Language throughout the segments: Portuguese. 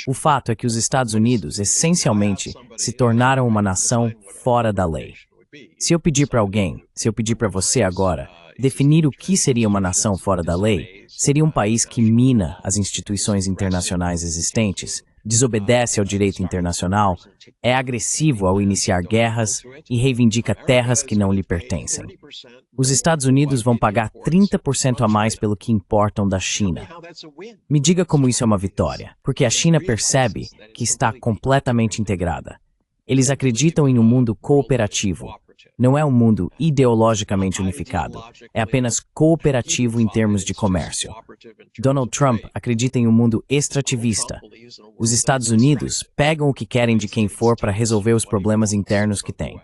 O fato é que os Estados Unidos, essencialmente, se tornaram uma nação fora da lei. Se eu pedir para alguém, se eu pedir para você agora, definir o que seria uma nação fora da lei, seria um país que mina as instituições internacionais existentes, desobedece ao direito internacional, é agressivo ao iniciar guerras e reivindica terras que não lhe pertencem. Os Estados Unidos vão pagar 30% a mais pelo que importam da China. Me diga como isso é uma vitória, porque a China percebe que está completamente integrada. Eles acreditam em um mundo cooperativo. Não é um mundo ideologicamente unificado, é apenas cooperativo em termos de comércio. Donald Trump acredita em um mundo extrativista. Os Estados Unidos pegam o que querem de quem for para resolver os problemas internos que têm.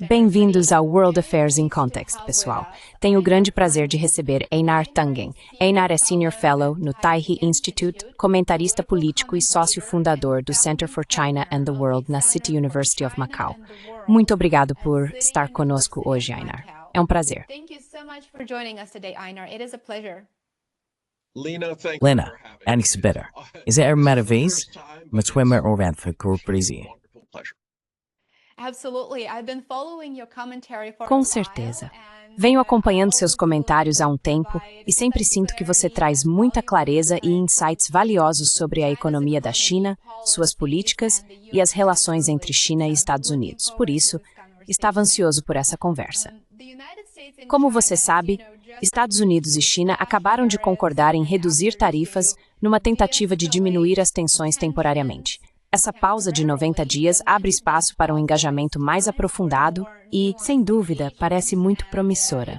Bem-vindos ao World Affairs in Context, pessoal. Tenho o grande prazer de receber Einar Tangen. Einar é Senior Fellow no Taihe Institute, comentarista político e sócio fundador do Center for China and the World na City University of Macau. Muito obrigado por estar conosco hoje, Einar. É um prazer. Lena, Anix Better. Is it a vez? Mas foi uma corporação. Com certeza. Venho acompanhando seus comentários há um tempo e sempre sinto que você traz muita clareza e insights valiosos sobre a economia da China, suas políticas e as relações entre China e Estados Unidos. Por isso, estava ansioso por essa conversa. Como você sabe, Estados Unidos e China acabaram de concordar em reduzir tarifas numa tentativa de diminuir as tensões temporariamente. Essa pausa de 90 dias abre espaço para um engajamento mais aprofundado e, sem dúvida, parece muito promissora.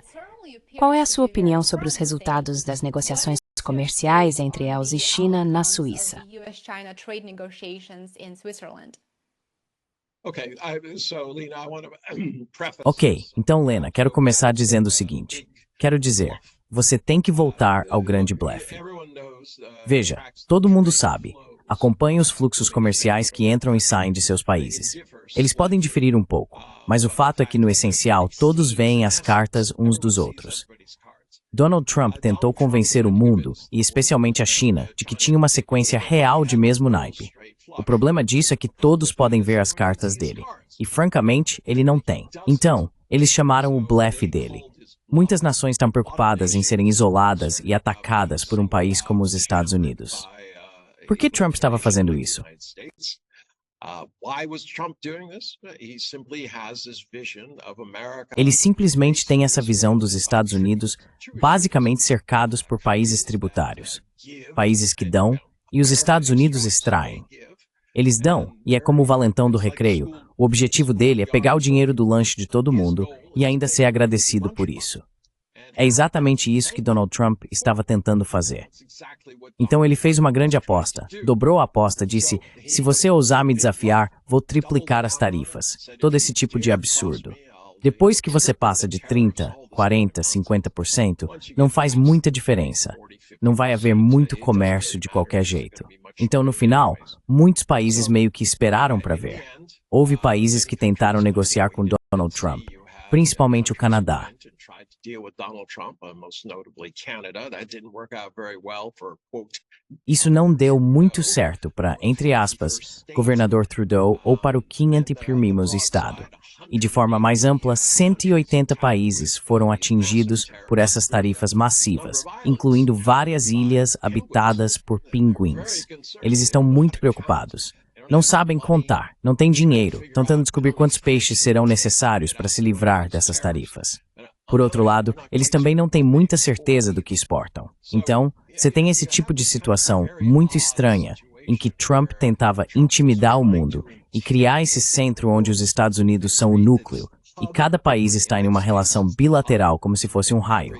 Qual é a sua opinião sobre os resultados das negociações comerciais entre EUs e China na Suíça? Ok, então, Lena, quero começar dizendo o seguinte. Quero dizer, você tem que voltar ao grande blefe. Veja, todo mundo sabe. Acompanhe os fluxos comerciais que entram e saem de seus países. Eles podem diferir um pouco, mas o fato é que, no essencial, todos veem as cartas uns dos outros. Donald Trump tentou convencer o mundo, e especialmente a China, de que tinha uma sequência real de mesmo naipe. O problema disso é que todos podem ver as cartas dele, e francamente, ele não tem. Então, eles chamaram o blefe dele. Muitas nações estão preocupadas em serem isoladas e atacadas por um país como os Estados Unidos. Por que Trump estava fazendo isso? Ele simplesmente tem essa visão dos Estados Unidos basicamente cercados por países tributários. Países que dão e os Estados Unidos extraem. Eles dão, e é como o valentão do recreio. O objetivo dele é pegar o dinheiro do lanche de todo mundo e ainda ser agradecido por isso. É exatamente isso que Donald Trump estava tentando fazer. Então ele fez uma grande aposta, dobrou a aposta, disse, se você ousar me desafiar, vou triplicar as tarifas. Todo esse tipo de absurdo. Depois que você passa de 30%, 40%, 50%, não faz muita diferença. Não vai haver muito comércio de qualquer jeito. Então, no final, muitos países meio que esperaram para ver. Houve países que tentaram negociar com Donald Trump, principalmente o Canadá. Isso não deu muito certo para, entre aspas, governador Trudeau ou para o 501º estado. E de forma mais ampla, 180 países foram atingidos por essas tarifas massivas, incluindo várias ilhas habitadas por pinguins. Eles estão muito preocupados. Não sabem contar, não têm dinheiro, tentando descobrir quantos peixes serão necessários para se livrar dessas tarifas. Por outro lado, eles também não têm muita certeza do que exportam. Então, você tem esse tipo de situação muito estranha, em que Trump tentava intimidar o mundo e criar esse centro onde os Estados Unidos são o núcleo, e cada país está em uma relação bilateral, como se fosse um raio.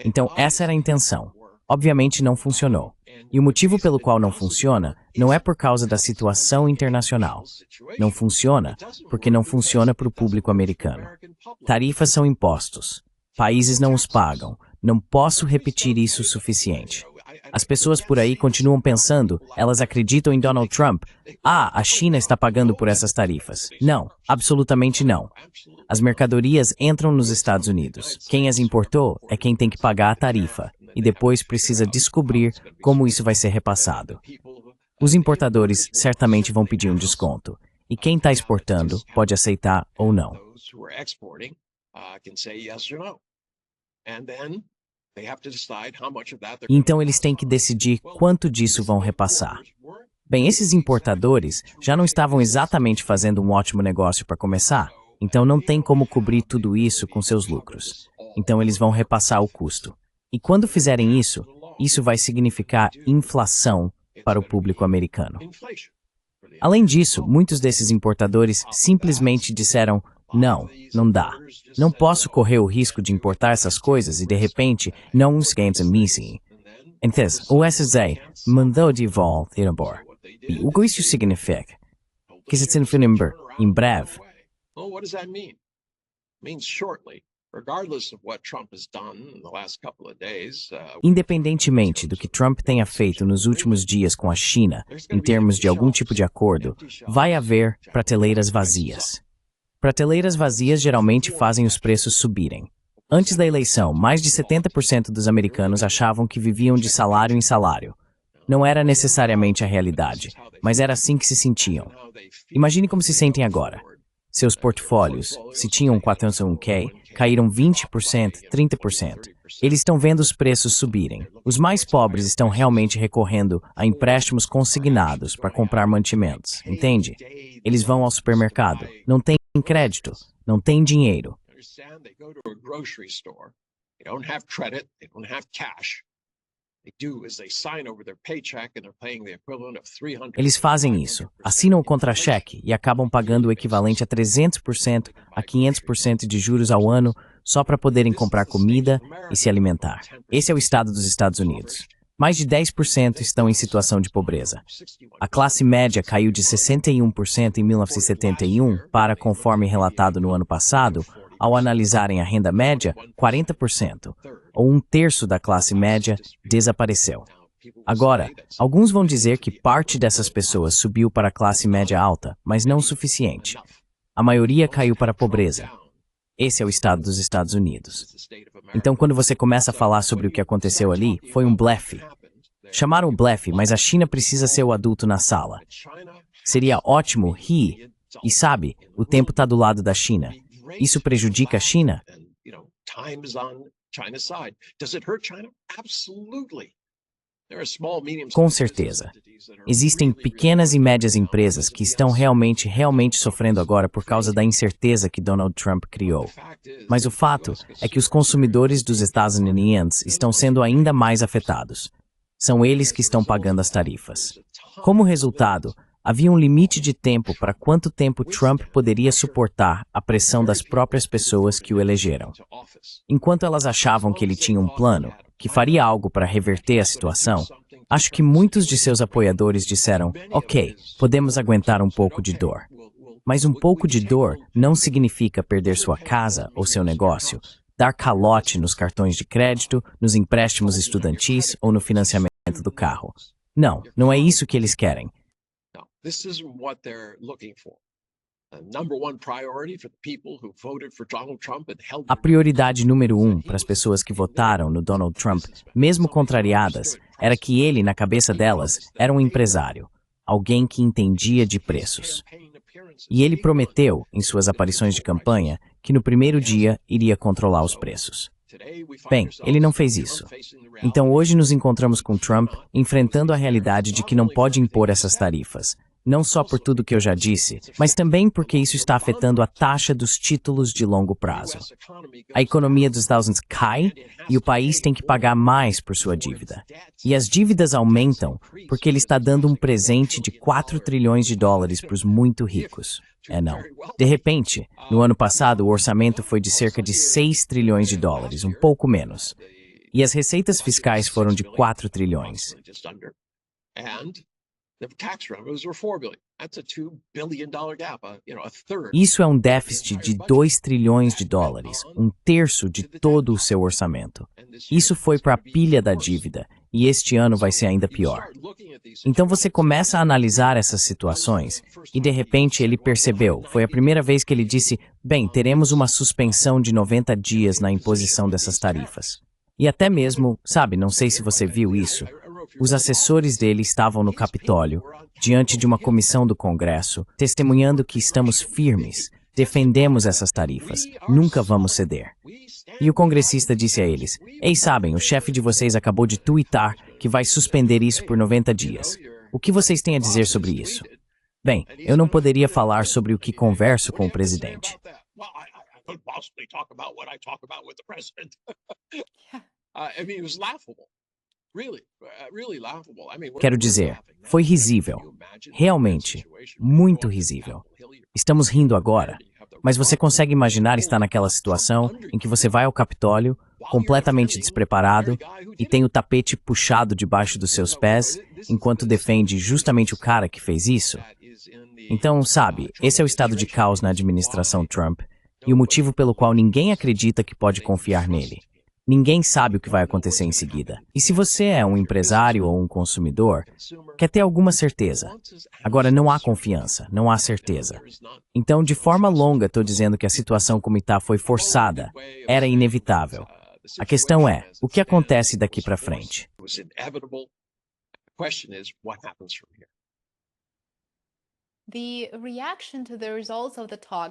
Então, essa era a intenção. Obviamente não funcionou. E o motivo pelo qual não funciona não é por causa da situação internacional. Não funciona porque não funciona para o público americano. Tarifas são impostos. Países não os pagam. Não posso repetir isso o suficiente. As pessoas por aí continuam pensando, elas acreditam em Donald Trump. Ah, a China está pagando por essas tarifas. Não, absolutamente não. As mercadorias entram nos Estados Unidos. Quem as importou é quem tem que pagar a tarifa, e depois precisa descobrir como isso vai ser repassado. Os importadores certamente vão pedir um desconto, e quem está exportando pode aceitar ou não. Então eles têm que decidir quanto disso vão repassar. Bem, esses importadores já não estavam exatamente fazendo um ótimo negócio para começar, então não tem como cobrir tudo isso com seus lucros. Então eles vão repassar o custo. E quando fizerem isso, isso vai significar inflação para o público americano. Além disso, muitos desses importadores simplesmente disseram, não, não dá. Não posso correr o risco de importar essas coisas e de repente não os ganhos a mim sim. Então, o SZ mandou de volta embora. E o que isso significa? Que se significa em breve. Independentemente do que Trump tenha feito nos últimos dias com a China, em termos de algum tipo de acordo, vai haver prateleiras vazias. Prateleiras vazias geralmente fazem os preços subirem. Antes da eleição, mais de 70% dos americanos achavam que viviam de salário em salário. Não era necessariamente a realidade, mas era assim que se sentiam. Imagine como se sentem agora. Seus portfólios, se tinham 401k, caíram 20%, 30%. Eles estão vendo os preços subirem. Os mais pobres estão realmente recorrendo a empréstimos consignados para comprar mantimentos, entende? Eles vão ao supermercado, não têm crédito, não têm dinheiro. Eles fazem isso, assinam o contra-cheque e acabam pagando o equivalente a 300% a 500% de juros ao ano só para poderem comprar comida e se alimentar. Esse é o estado dos Estados Unidos. Mais de 10% estão em situação de pobreza. A classe média caiu de 61% em 1971 para, conforme relatado no ano passado, ao analisarem a renda média, 40%, ou um terço da classe média, desapareceu. Agora, alguns vão dizer que parte dessas pessoas subiu para a classe média alta, mas não o suficiente. A maioria caiu para a pobreza. Esse é o estado dos Estados Unidos. Então, quando você começa a falar sobre o que aconteceu ali, foi um blefe. Chamaram o blefe, mas a China precisa ser o adulto na sala. Seria ótimo rir, e sabe, o tempo está do lado da China. Isso prejudica a China? Com certeza. Existem pequenas e médias empresas que estão realmente sofrendo agora por causa da incerteza que Donald Trump criou. Mas o fato é que os consumidores dos Estados Unidos estão sendo ainda mais afetados. São eles que estão pagando as tarifas. Como resultado, havia um limite de tempo para quanto tempo Trump poderia suportar a pressão das próprias pessoas que o elegeram. Enquanto elas achavam que ele tinha um plano, que faria algo para reverter a situação, acho que muitos de seus apoiadores disseram, ok, podemos aguentar um pouco de dor. Mas um pouco de dor não significa perder sua casa ou seu negócio, dar calote nos cartões de crédito, nos empréstimos estudantis ou no financiamento do carro. Não, não é isso que eles querem. A prioridade número 1 para as pessoas que votaram no Donald Trump, mesmo contrariadas, era que ele, na cabeça delas, era um empresário, alguém que entendia de preços. E ele prometeu, em suas aparições de campanha, que no primeiro dia iria controlar os preços. Bem, ele não fez isso. Então hoje nos encontramos com Trump enfrentando a realidade de que não pode impor essas tarifas. Não só por tudo que eu já disse, mas também porque isso está afetando a taxa dos títulos de longo prazo. A economia dos Estados Unidos cai e o país tem que pagar mais por sua dívida. E as dívidas aumentam porque ele está dando um presente de 4 trilhões de dólares para os muito ricos. Não. De repente, no ano passado, o orçamento foi de cerca de 6 trilhões de dólares, um pouco menos. E as receitas fiscais foram de 4 trilhões. Isso é um déficit de 2 trilhões de dólares, um terço de todo o seu orçamento. Isso foi para a pilha da dívida, e este ano vai ser ainda pior. Então você começa a analisar essas situações e de repente ele percebeu, foi a primeira vez que ele disse, bem, teremos uma suspensão de 90 dias na imposição dessas tarifas. E até mesmo, sabe, não sei se você viu isso, os assessores dele estavam no Capitólio, diante de uma comissão do Congresso, testemunhando que estamos firmes, defendemos essas tarifas, nunca vamos ceder. E o congressista disse a eles, ei, sabem, o chefe de vocês acabou de tuitar que vai suspender isso por 90 dias. O que vocês têm a dizer sobre isso? Bem, eu não poderia falar sobre o que converso com o presidente. Quero dizer, foi risível. Realmente, muito risível. Estamos rindo agora, mas você consegue imaginar estar naquela situação em que você vai ao Capitólio, completamente despreparado, e tem o tapete puxado debaixo dos seus pés, enquanto defende justamente o cara que fez isso? Então, sabe, esse é o estado de caos na administração Trump, e o motivo pelo qual ninguém acredita que pode confiar nele. Ninguém sabe o que vai acontecer em seguida. E se você é um empresário ou um consumidor, quer ter alguma certeza. Agora, não há confiança, não há certeza. Então, de forma longa, estou dizendo que a situação como está foi forçada, era inevitável. A questão é, o que acontece daqui para frente?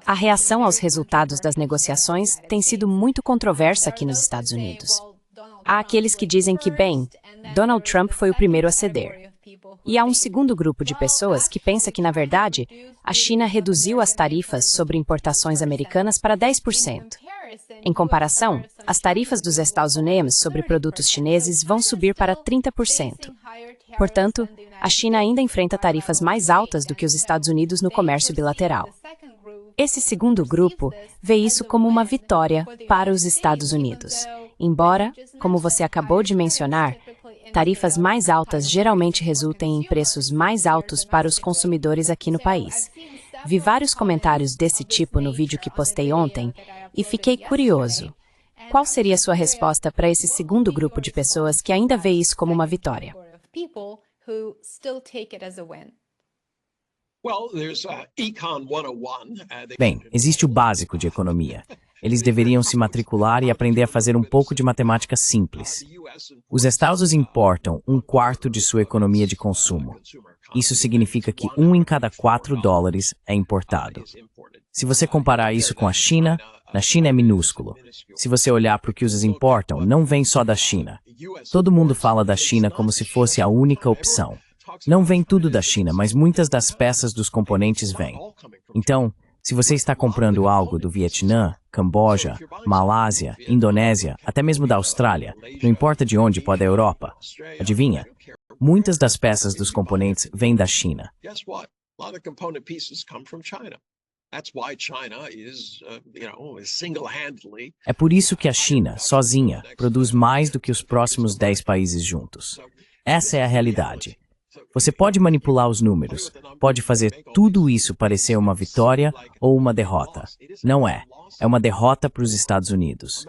A reação aos resultados das negociações tem sido muito controversa aqui nos Estados Unidos. Há aqueles que dizem que, bem, Donald Trump foi o primeiro a ceder. E há um segundo grupo de pessoas que pensa que, na verdade, a China reduziu as tarifas sobre importações americanas para 10%. Em comparação, as tarifas dos Estados Unidos sobre produtos chineses vão subir para 30%. Portanto, a China ainda enfrenta tarifas mais altas do que os Estados Unidos no comércio bilateral. Esse segundo grupo vê isso como uma vitória para os Estados Unidos. Embora, como você acabou de mencionar, tarifas mais altas geralmente resultem em preços mais altos para os consumidores aqui no país. Vi vários comentários desse tipo no vídeo que postei ontem e fiquei curioso. Qual seria a sua resposta para esse segundo grupo de pessoas que ainda vê isso como uma vitória? Bem, existe o básico de economia. Eles deveriam se matricular e aprender a fazer um pouco de matemática simples. Os Estados importam 1/4 de sua economia de consumo. Isso significa que 1 em cada 4 dólares é importado. Se você comparar isso com a China, na China é minúsculo. Se você olhar para o que os importam, não vem só da China. Todo mundo fala da China como se fosse a única opção. Não vem tudo da China, mas muitas das peças dos componentes vêm. Então, se você está comprando algo do Vietnã, Camboja, Malásia, Indonésia, até mesmo da Austrália, não importa de onde, pode a Europa. Adivinha? Muitas das peças dos componentes vêm da China. É por isso que a China, sozinha, produz mais do que os próximos 10 países juntos. Essa é a realidade. Você pode manipular os números, pode fazer tudo isso parecer uma vitória ou uma derrota. Não é. É uma derrota para os Estados Unidos.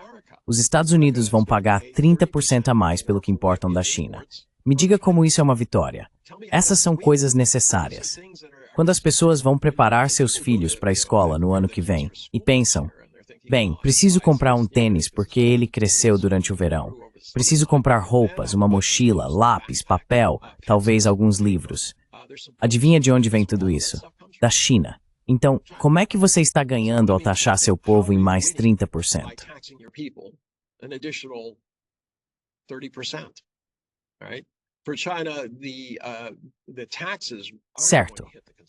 Os Estados Unidos vão pagar 30% a mais pelo que importam da China. Me diga como isso é uma vitória. Essas são coisas necessárias. Quando as pessoas vão preparar seus filhos para a escola no ano que vem e pensam, bem, preciso comprar um tênis porque ele cresceu durante o verão. Preciso comprar roupas, uma mochila, lápis, papel, talvez alguns livros. Adivinha de onde vem tudo isso? Da China. Então, como é que você está ganhando ao taxar seu povo em mais 30%? Certo.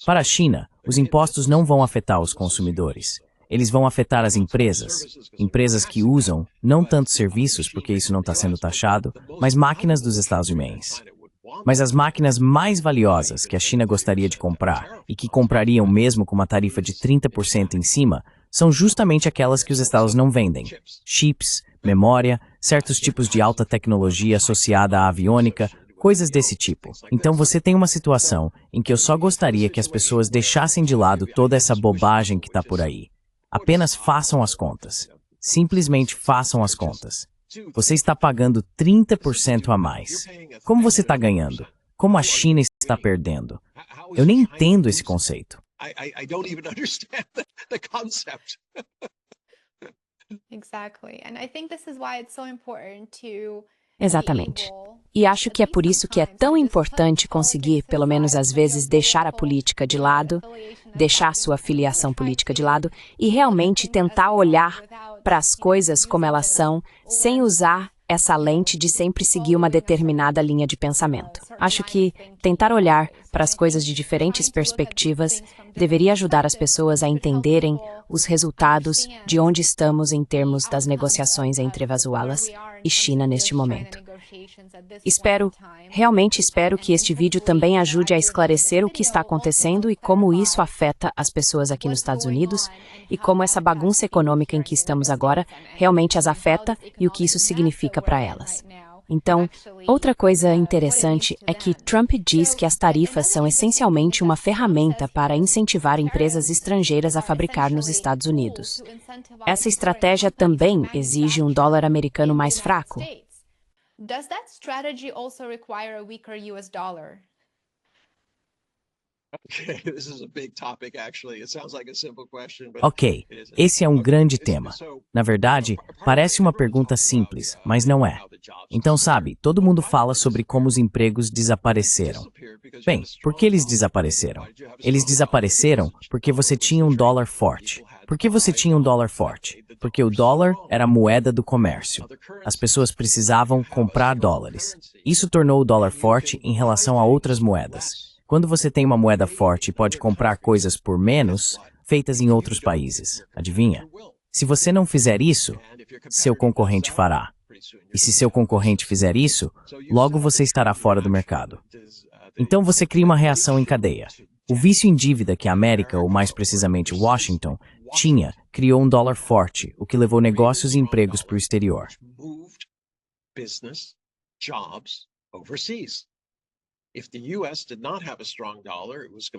Para a China, os impostos não vão afetar os consumidores. Eles vão afetar as empresas que usam, não tanto serviços, porque isso não está sendo taxado, mas máquinas dos Estados Unidos. Mas as máquinas mais valiosas que a China gostaria de comprar, e que comprariam mesmo com uma tarifa de 30% em cima, são justamente aquelas que os Estados não vendem. Chips, memória, certos tipos de alta tecnologia associada à aviônica, coisas desse tipo. Então você tem uma situação em que eu só gostaria que as pessoas deixassem de lado toda essa bobagem que está por aí. Apenas façam as contas. Simplesmente façam as contas. Você está pagando 30% a mais. Como você está ganhando? Como a China está perdendo? Eu nem entendo esse conceito. I don't even understand the concept. Exactly. And I think this is why it's so important to Exatamente. E acho que é por isso que é tão importante conseguir, pelo menos às vezes, deixar a política de lado, deixar sua filiação política de lado e realmente tentar olhar para as coisas como elas são, sem usar essa lente de sempre seguir uma determinada linha de pensamento. Acho que tentar olhar para as coisas de diferentes perspectivas deveria ajudar as pessoas a entenderem os resultados de onde estamos em termos das negociações entre Venezuela e China neste momento. Realmente espero que este vídeo também ajude a esclarecer o que está acontecendo e como isso afeta as pessoas aqui nos Estados Unidos e como essa bagunça econômica em que estamos agora realmente as afeta e o que isso significa para elas. Então, outra coisa interessante é que Trump diz que as tarifas são essencialmente uma ferramenta para incentivar empresas estrangeiras a fabricar nos Estados Unidos. Essa estratégia também exige um dólar americano mais fraco. Does that strategy also require a weaker US dollar? Ok, esse é um grande tema. Na verdade, parece uma pergunta simples, mas não é. Então, sabe, todo mundo fala sobre como os empregos desapareceram. Bem, por que eles desapareceram? Eles desapareceram porque você tinha um dólar forte. Por que você tinha um dólar forte? Porque o dólar era a moeda do comércio. As pessoas precisavam comprar dólares. Isso tornou o dólar forte em relação a outras moedas. Quando você tem uma moeda forte e pode comprar coisas por menos, feitas em outros países, adivinha? Se você não fizer isso, seu concorrente fará. E se seu concorrente fizer isso, logo você estará fora do mercado. Então você cria uma reação em cadeia. O vício em dívida que a América, ou mais precisamente Washington, tinha, criou um dólar forte, o que levou negócios e empregos para o exterior.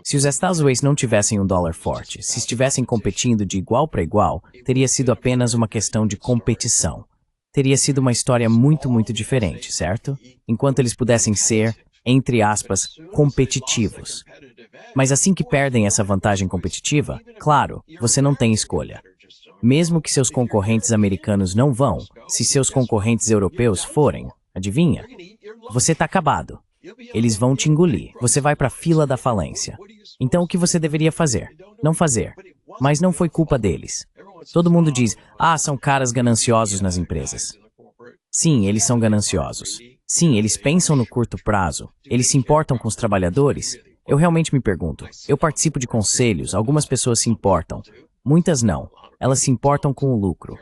Se os Estados Unidos não tivessem um dólar forte, se estivessem competindo de igual para igual, teria sido apenas uma questão de competição. Teria sido uma história muito diferente, certo? Enquanto eles pudessem ser, entre aspas, competitivos. Mas assim que perdem essa vantagem competitiva, claro, você não tem escolha. Mesmo que seus concorrentes americanos não vão, se seus concorrentes europeus forem, adivinha? Você está acabado. Eles vão te engolir. Você vai para a fila da falência. Então o que você deveria fazer? Não fazer. Mas não foi culpa deles. Todo mundo diz, são caras gananciosos nas empresas. Sim, eles são gananciosos. Sim, eles pensam no curto prazo. Eles se importam com os trabalhadores. Eu realmente me pergunto. Eu participo de conselhos, algumas pessoas se importam. Muitas não. Elas se importam com o lucro.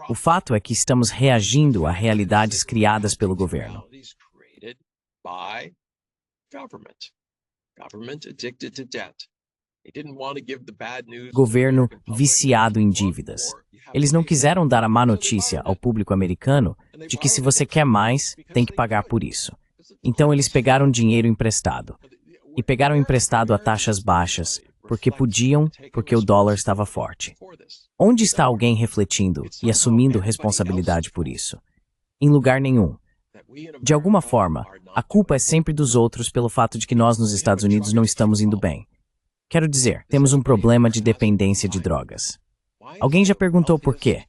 O fato é que estamos reagindo a realidades criadas pelo governo. Governo viciado em dívidas. Eles não quiseram dar a má notícia ao público americano de que se você quer mais, tem que pagar por isso. Então eles pegaram dinheiro emprestado. E pegaram emprestado a taxas baixas, porque podiam, porque o dólar estava forte. Onde está alguém refletindo e assumindo responsabilidade por isso? Em lugar nenhum. De alguma forma, a culpa é sempre dos outros pelo fato de que nós nos Estados Unidos não estamos indo bem. Quero dizer, temos um problema de dependência de drogas. Alguém já perguntou por quê?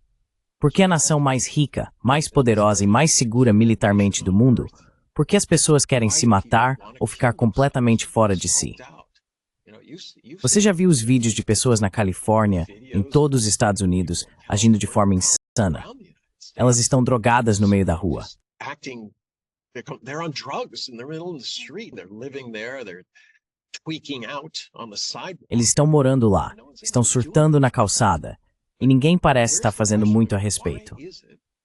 Por que a nação mais rica, mais poderosa e mais segura militarmente do mundo, por que as pessoas querem se matar ou ficar completamente fora de si? Você já viu os vídeos de pessoas na Califórnia, em todos os Estados Unidos, agindo de forma insana? Elas estão drogadas no meio da rua. Eles estão morando lá, estão surtando na calçada, e ninguém parece estar fazendo muito a respeito.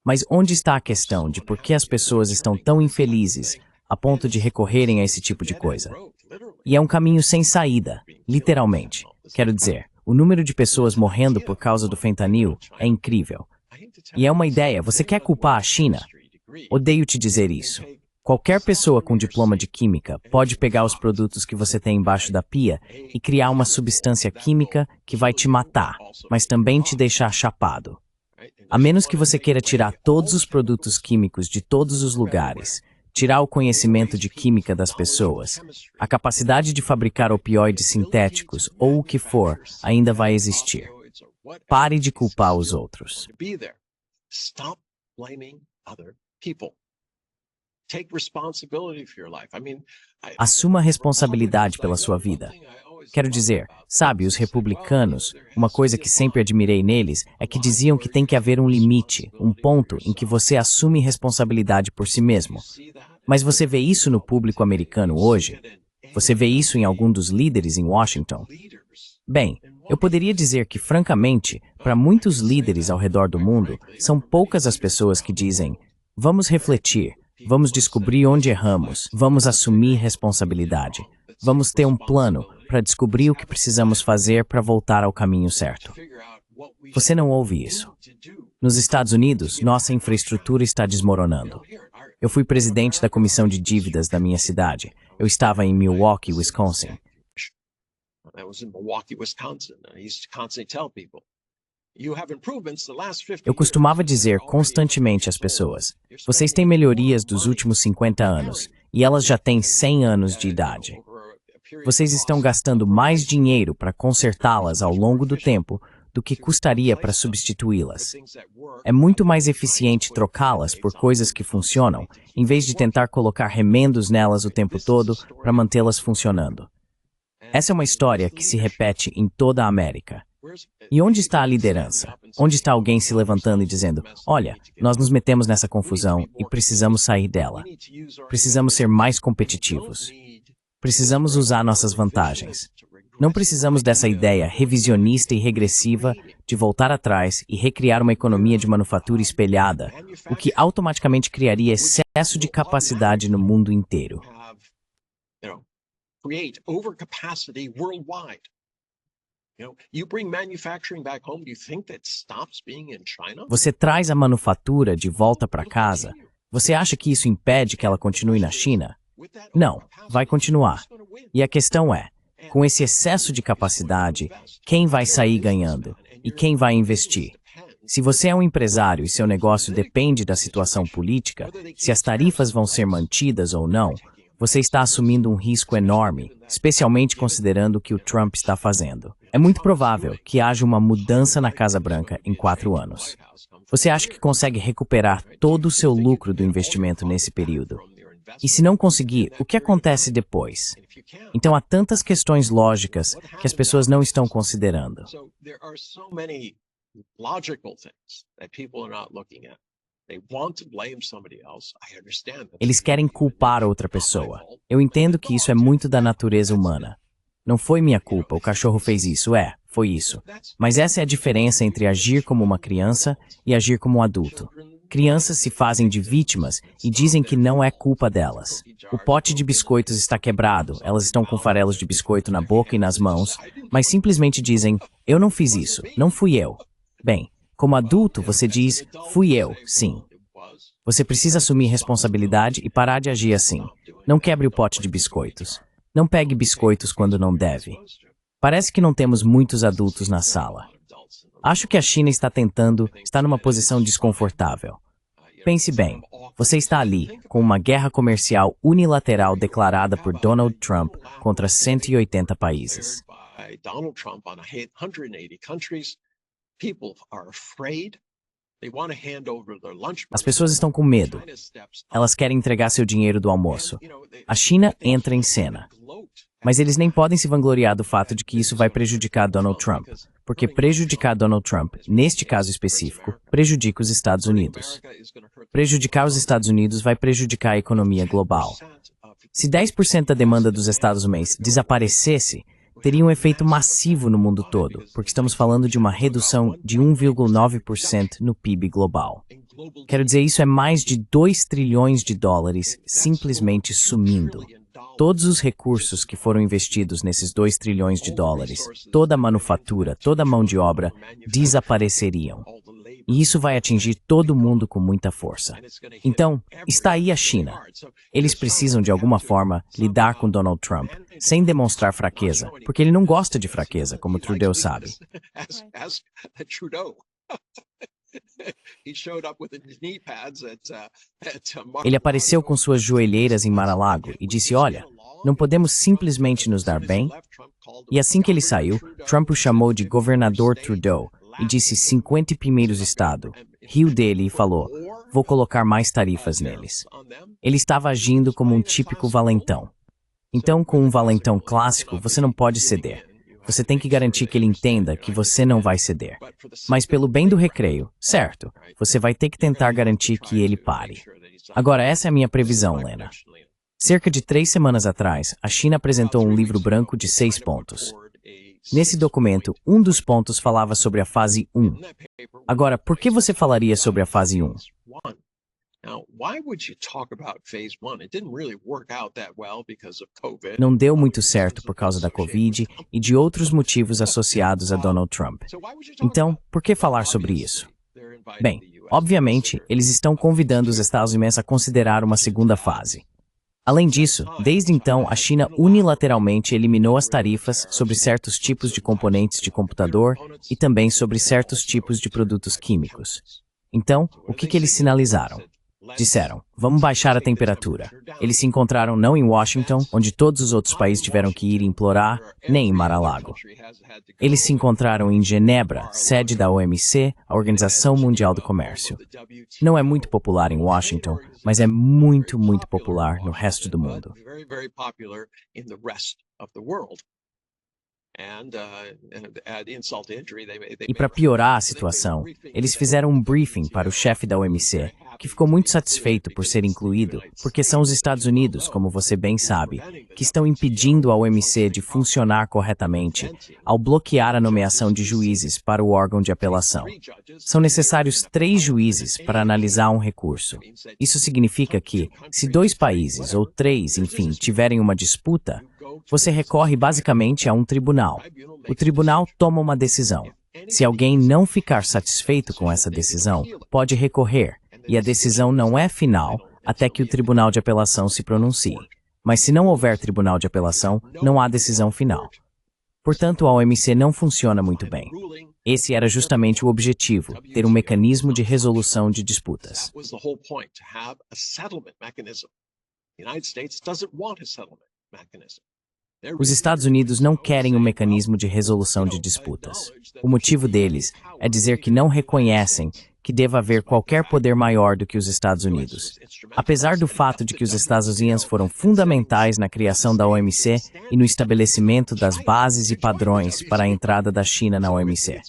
Mas onde está a questão de por que as pessoas estão tão infelizes a ponto de recorrerem a esse tipo de coisa? E é um caminho sem saída, literalmente. Quero dizer, o número de pessoas morrendo por causa do fentanil é incrível. E é uma ideia, você quer culpar a China? Odeio te dizer isso. Qualquer pessoa com diploma de química pode pegar os produtos que você tem embaixo da pia e criar uma substância química que vai te matar, mas também te deixar chapado. A menos que você queira tirar todos os produtos químicos de todos os lugares, tirar o conhecimento de química das pessoas, a capacidade de fabricar opioides sintéticos ou o que for ainda vai existir. Pare de culpar os outros. Stop blaming other people. Take responsibility for your life. Assuma a responsabilidade pela sua vida. Quero dizer, sabe, os republicanos, uma coisa que sempre admirei neles é que diziam que tem que haver um limite, um ponto em que você assume responsabilidade por si mesmo. Mas você vê isso no público americano hoje? Você vê isso em algum dos líderes em Washington? Bem, eu poderia dizer que, francamente, para muitos líderes ao redor do mundo, são poucas as pessoas que dizem: vamos refletir, vamos descobrir onde erramos, vamos assumir responsabilidade, vamos ter um plano para descobrir o que precisamos fazer para voltar ao caminho certo. Você não ouve isso. Nos Estados Unidos, nossa infraestrutura está desmoronando. Eu fui presidente da comissão de dívidas da minha cidade. Eu estava em Milwaukee, Wisconsin. Eu costumava dizer constantemente às pessoas: vocês têm melhorias dos últimos 50 anos, e elas já têm 100 anos de idade. Vocês estão gastando mais dinheiro para consertá-las ao longo do tempo do que custaria para substituí-las. É muito mais eficiente trocá-las por coisas que funcionam, em vez de tentar colocar remendos nelas o tempo todo para mantê-las funcionando. Essa é uma história que se repete em toda a América. E onde está a liderança? Onde está alguém se levantando e dizendo: olha, nós nos metemos nessa confusão e precisamos sair dela. Precisamos ser mais competitivos. Precisamos usar nossas vantagens. Não precisamos dessa ideia revisionista e regressiva de voltar atrás e recriar uma economia de manufatura espelhada, o que automaticamente criaria excesso de capacidade no mundo inteiro. Você traz a manufatura de volta para casa? Você acha que isso impede que ela continue na China? Não, vai continuar. E a questão é, com esse excesso de capacidade, quem vai sair ganhando? E quem vai investir? Se você é um empresário e seu negócio depende da situação política, se as tarifas vão ser mantidas ou não, você está assumindo um risco enorme, especialmente considerando o que o Trump está fazendo. É muito provável que haja uma mudança na Casa Branca em 4 anos. Você acha que consegue recuperar todo o seu lucro do investimento nesse período? E se não conseguir, o que acontece depois? Então há tantas questões lógicas que as pessoas não estão considerando. Eles querem culpar outra pessoa. Eu entendo que isso é muito da natureza humana. Não foi minha culpa, o cachorro fez isso, foi isso. Mas essa é a diferença entre agir como uma criança e agir como um adulto. Crianças se fazem de vítimas e dizem que não é culpa delas. O pote de biscoitos está quebrado, elas estão com farelos de biscoito na boca e nas mãos, mas simplesmente dizem: eu não fiz isso, não fui eu. Bem, como adulto, você diz: fui eu, sim. Você precisa assumir responsabilidade e parar de agir assim. Não quebre o pote de biscoitos. Não pegue biscoitos quando não deve. Parece que não temos muitos adultos na sala. Acho que a China está numa posição desconfortável. Pense bem, você está ali, com uma guerra comercial unilateral declarada por Donald Trump contra 180 países. As pessoas estão com medo. Elas querem entregar seu dinheiro do almoço. A China entra em cena. Mas eles nem podem se vangloriar do fato de que isso vai prejudicar Donald Trump, porque prejudicar Donald Trump, neste caso específico, prejudica os Estados Unidos. Prejudicar os Estados Unidos vai prejudicar a economia global. Se 10% da demanda dos Estados Unidos desaparecesse, teria um efeito massivo no mundo todo, porque estamos falando de uma redução de 1,9% no PIB global. Quero dizer, isso é mais de 2 trilhões de dólares simplesmente sumindo. Todos os recursos que foram investidos nesses 2 trilhões de dólares, toda a manufatura, toda a mão de obra, desapareceriam. E isso vai atingir todo mundo com muita força. Então, está aí a China. Eles precisam, de alguma forma, lidar com Donald Trump, sem demonstrar fraqueza, porque ele não gosta de fraqueza, como Trudeau sabe. Ele apareceu com suas joelheiras em Mar-a-Lago e disse, olha, não podemos simplesmente nos dar bem? E assim que ele saiu, Trump o chamou de governador Trudeau e disse 50 primeiros estados, riu dele e falou, vou colocar mais tarifas neles. Ele estava agindo como um típico valentão. Então, com um valentão clássico, você não pode ceder. Você tem que garantir que ele entenda que você não vai ceder. Mas pelo bem do recreio, certo, você vai ter que tentar garantir que ele pare. Agora, essa é a minha previsão, Lena. Cerca de 3 semanas atrás, a China apresentou um livro branco de 6 pontos. Nesse documento, um dos pontos falava sobre a fase 1. Agora, por que você falaria sobre a fase 1? Não deu muito certo por causa da Covid e de outros motivos associados a Donald Trump. Então, por que falar sobre isso? Bem, obviamente, eles estão convidando os Estados Unidos a considerar uma segunda fase. Além disso, desde então, a China unilateralmente eliminou as tarifas sobre certos tipos de componentes de computador e também sobre certos tipos de produtos químicos. Então, o que eles sinalizaram? Disseram, vamos baixar a temperatura. Eles se encontraram não em Washington, onde todos os outros países tiveram que ir implorar, nem em Mar-a-Lago. Eles se encontraram em Genebra, sede da OMC, a Organização Mundial do Comércio. Não é muito popular em Washington, mas é muito, muito popular no resto do mundo. E para piorar a situação, eles fizeram um briefing para o chefe da OMC, que ficou muito satisfeito por ser incluído, porque são os Estados Unidos, como você bem sabe, que estão impedindo a OMC de funcionar corretamente ao bloquear a nomeação de juízes para o órgão de apelação. São necessários 3 juízes para analisar um recurso. Isso significa que, se 2 países, ou 3, enfim, tiverem uma disputa, você recorre basicamente a um tribunal. O tribunal toma uma decisão. Se alguém não ficar satisfeito com essa decisão, pode recorrer, e a decisão não é final até que o tribunal de apelação se pronuncie. Mas se não houver tribunal de apelação, não há decisão final. Portanto, a OMC não funciona muito bem. Esse era justamente o objetivo, ter um mecanismo de resolução de disputas. Os Estados Unidos não querem um mecanismo de resolução de disputas. O motivo deles é dizer que não reconhecem que deva haver qualquer poder maior do que os Estados Unidos. Apesar do fato de que os Estados Unidos foram fundamentais na criação da OMC e no estabelecimento das bases e padrões para a entrada da China na OMC.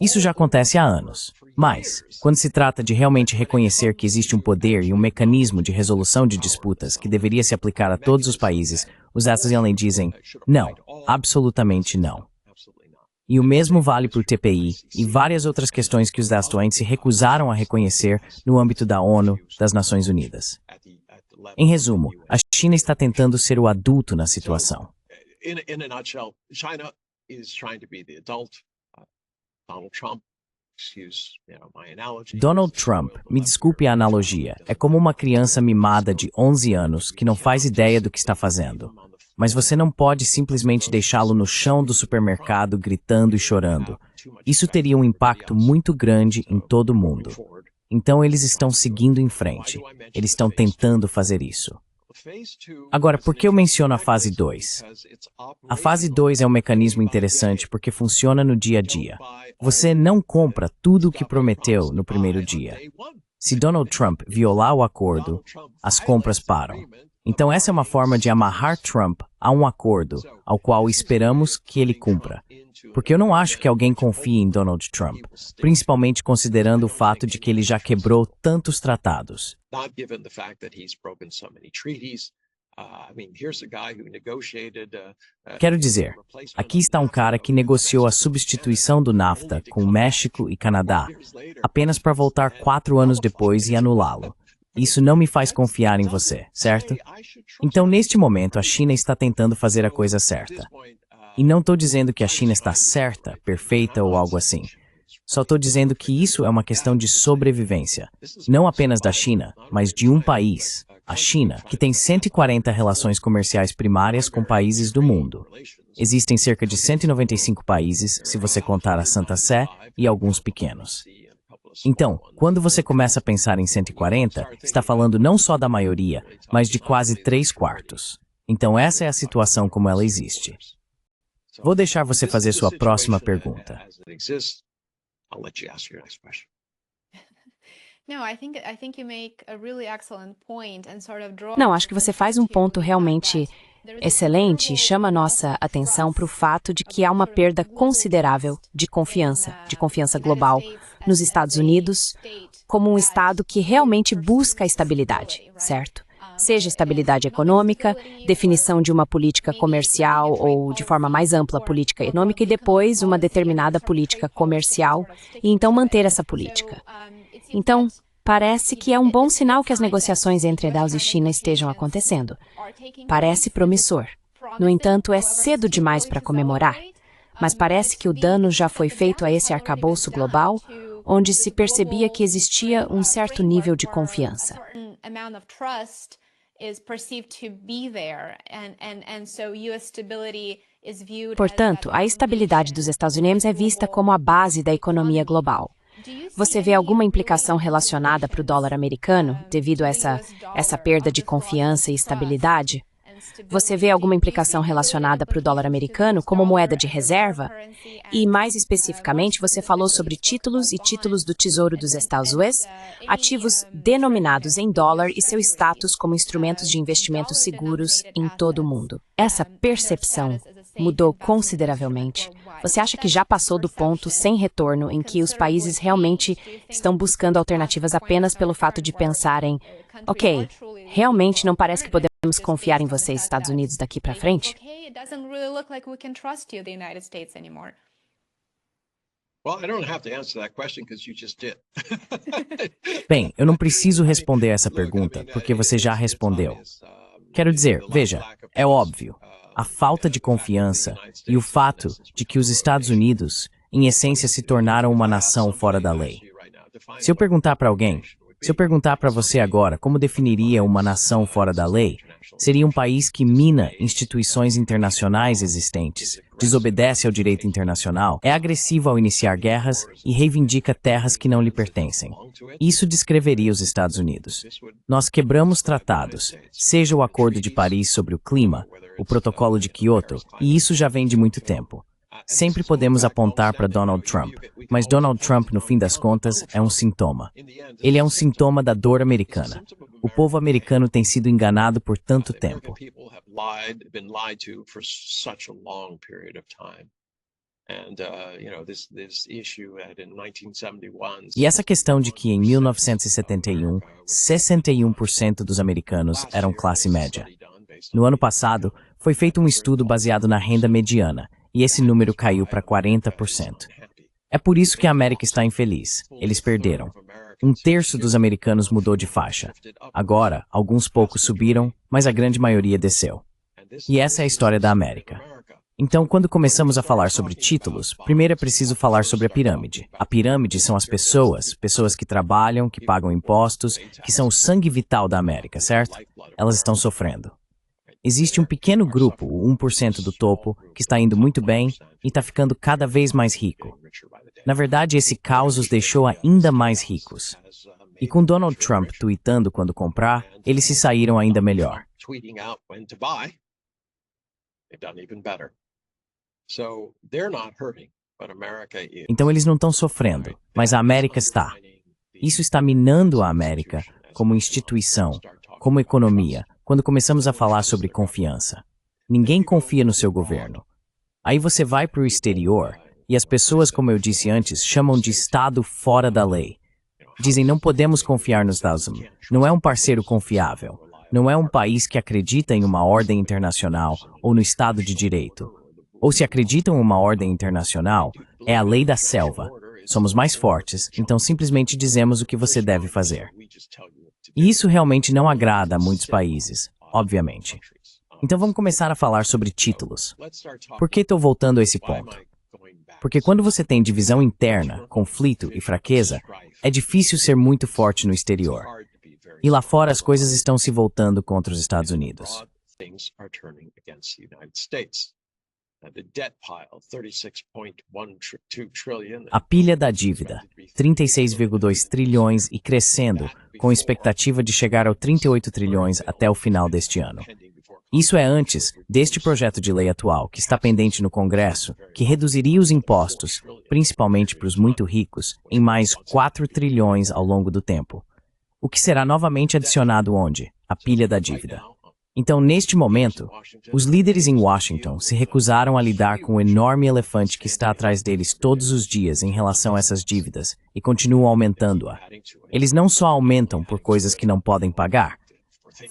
Isso já acontece há anos. Mas, quando se trata de realmente reconhecer que existe um poder e um mecanismo de resolução de disputas que deveria se aplicar a todos os países, os Estados Unidos dizem, não, absolutamente não. E o mesmo vale para o TPI e várias outras questões que os Estados Unidos se recusaram a reconhecer no âmbito da ONU, das Nações Unidas. Em resumo, a China está tentando ser o adulto na situação. Donald Trump, me desculpe a analogia, é como uma criança mimada de 11 anos que não faz ideia do que está fazendo. Mas você não pode simplesmente deixá-lo no chão do supermercado gritando e chorando. Isso teria um impacto muito grande em todo o mundo. Então eles estão seguindo em frente. Eles estão tentando fazer isso. Agora, por que eu menciono a fase 2? A fase 2 é um mecanismo interessante porque funciona no dia a dia. Você não compra tudo o que prometeu no primeiro dia. Se Donald Trump violar o acordo, as compras param. Então essa é uma forma de amarrar Trump a um acordo ao qual esperamos que ele cumpra. Porque eu não acho que alguém confie em Donald Trump, principalmente considerando o fato de que ele já quebrou tantos tratados. Quero dizer, aqui está um cara que negociou a substituição do NAFTA com México e Canadá, apenas para voltar 4 anos depois e anulá-lo. Isso não me faz confiar em você, certo? Então, neste momento, a China está tentando fazer a coisa certa. E não estou dizendo que a China está certa, perfeita ou algo assim. Só estou dizendo que isso é uma questão de sobrevivência. Não apenas da China, mas de um país, a China, que tem 140 relações comerciais primárias com países do mundo. Existem cerca de 195 países, se você contar a Santa Sé e alguns pequenos. Então, quando você começa a pensar em 140, está falando não só da maioria, mas de quase 3/4. Então essa é a situação como ela existe. Vou deixar você fazer sua próxima pergunta. Não, acho que você faz um ponto realmente excelente e chama nossa atenção para o fato de que há uma perda considerável de confiança global nos Estados Unidos, como um Estado que realmente busca a estabilidade, certo? Seja estabilidade econômica, definição de uma política comercial ou, de forma mais ampla, política econômica e depois uma determinada política comercial e então manter essa política. Então, parece que é um bom sinal que as negociações entre Estados e China estejam acontecendo. Parece promissor. No entanto, é cedo demais para comemorar. Mas parece que o dano já foi feito a esse arcabouço global, onde se percebia que existia um certo nível de confiança. Portanto, a estabilidade dos Estados Unidos é vista como a base da economia global. Você vê alguma implicação relacionada para o dólar americano, devido a essa perda de confiança e estabilidade? Você vê alguma implicação relacionada para o dólar americano como moeda de reserva? E, mais especificamente, você falou sobre títulos e títulos do Tesouro dos Estados Unidos, ativos denominados em dólar e seu status como instrumentos de investimento seguros em todo o mundo. Essa percepção mudou consideravelmente. Você acha que já passou do ponto sem retorno em que os países realmente estão buscando alternativas apenas pelo fato de pensarem, ok, realmente não parece que podemos confiar em vocês, Estados Unidos, daqui para frente? Bem, eu não preciso responder essa pergunta, porque você já respondeu. Quero dizer, veja, é óbvio, a falta de confiança e o fato de que os Estados Unidos, em essência, se tornaram uma nação fora da lei. Se eu perguntar para você agora como definiria uma nação fora da lei, seria um país que mina instituições internacionais existentes, desobedece ao direito internacional, é agressivo ao iniciar guerras e reivindica terras que não lhe pertencem. Isso descreveria os Estados Unidos. Nós quebramos tratados, seja o Acordo de Paris sobre o clima, o Protocolo de Kyoto, e isso já vem de muito tempo. Sempre podemos apontar para Donald Trump, mas Donald Trump, no fim das contas, é um sintoma. Ele é um sintoma da dor americana. O povo americano tem sido enganado por tanto tempo. E essa questão de que em 1971, 61% dos americanos eram classe média. No ano passado, foi feito um estudo baseado na renda mediana, e esse número caiu para 40%. É por isso que a América está infeliz. Eles perderam. 1/3 dos americanos mudou de faixa. Agora, alguns poucos subiram, mas a grande maioria desceu. E essa é a história da América. Então, quando começamos a falar sobre títulos, primeiro é preciso falar sobre a pirâmide. A pirâmide são as pessoas que trabalham, que pagam impostos, que são o sangue vital da América, certo? Elas estão sofrendo. Existe um pequeno grupo, o 1% do topo, que está indo muito bem e está ficando cada vez mais rico. Na verdade, esse caos os deixou ainda mais ricos. E com Donald Trump tweetando quando comprar, eles se saíram ainda melhor. Então eles não estão sofrendo, mas a América está. Isso está minando a América como instituição, como economia, quando começamos a falar sobre confiança. Ninguém confia no seu governo. Aí você vai para o exterior e as pessoas, como eu disse antes, chamam de Estado fora da lei. Dizem não podemos confiar nos Estados Unidos. Não é um parceiro confiável. Não é um país que acredita em uma ordem internacional ou no Estado de Direito. Ou se acreditam em uma ordem internacional, é a lei da selva. Somos mais fortes, então simplesmente dizemos o que você deve fazer. E isso realmente não agrada a muitos países, obviamente. Então vamos começar a falar sobre títulos. Por que estou voltando a esse ponto? Porque quando você tem divisão interna, conflito e fraqueza, é difícil ser muito forte no exterior. E lá fora as coisas estão se voltando contra os Estados Unidos. A pilha da dívida, 36,2 trilhões e crescendo, com expectativa de chegar ao 38 trilhões até o final deste ano. Isso é antes deste projeto de lei atual, que está pendente no Congresso, que reduziria os impostos, principalmente para os muito ricos, em mais 4 trilhões ao longo do tempo. O que será novamente adicionado onde? A pilha da dívida. Então, neste momento, os líderes em Washington se recusaram a lidar com o enorme elefante que está atrás deles todos os dias em relação a essas dívidas e continuam aumentando-a. Eles não só aumentam por coisas que não podem pagar,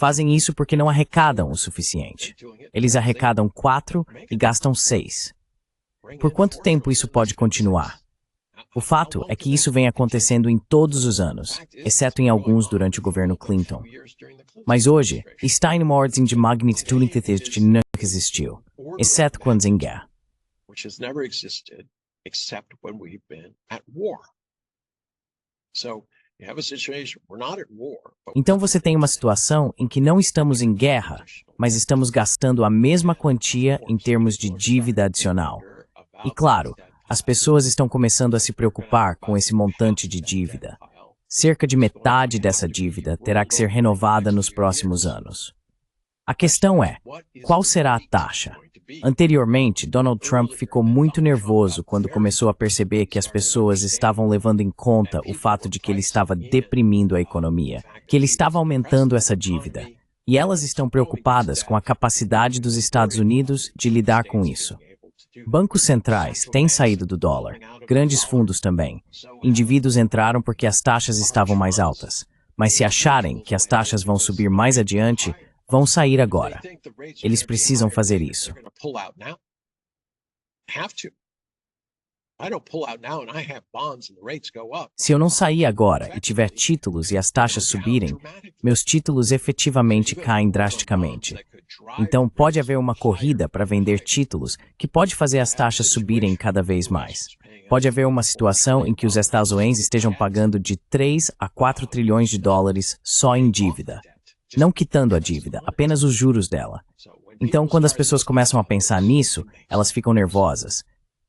fazem isso porque não arrecadam o suficiente. Eles arrecadam 4 e gastam 6. Por quanto tempo isso pode continuar? O fato é que isso vem acontecendo em todos os anos, exceto em alguns durante o governo Clinton. Mas hoje, está em uma ordem de magnitude que nunca existiu, exceto quando em guerra. Então você tem uma situação em que não estamos em guerra, mas estamos gastando a mesma quantia em termos de dívida adicional. E claro, as pessoas estão começando a se preocupar com esse montante de dívida. Cerca de metade dessa dívida terá que ser renovada nos próximos anos. A questão é, qual será a taxa? Anteriormente, Donald Trump ficou muito nervoso quando começou a perceber que as pessoas estavam levando em conta o fato de que ele estava deprimindo a economia, que ele estava aumentando essa dívida. E elas estão preocupadas com a capacidade dos Estados Unidos de lidar com isso. Bancos centrais têm saído do dólar, grandes fundos também. Indivíduos entraram porque as taxas estavam mais altas. Mas se acharem que as taxas vão subir mais adiante, vão sair agora. Eles precisam fazer isso. Se eu não sair agora e tiver títulos e as taxas subirem, meus títulos efetivamente caem drasticamente. Então pode haver uma corrida para vender títulos que pode fazer as taxas subirem cada vez mais. Pode haver uma situação em que os estadunidenses estejam pagando de 3 a 4 trilhões de dólares só em dívida. Não quitando a dívida, apenas os juros dela. Então, quando as pessoas começam a pensar nisso, elas ficam nervosas.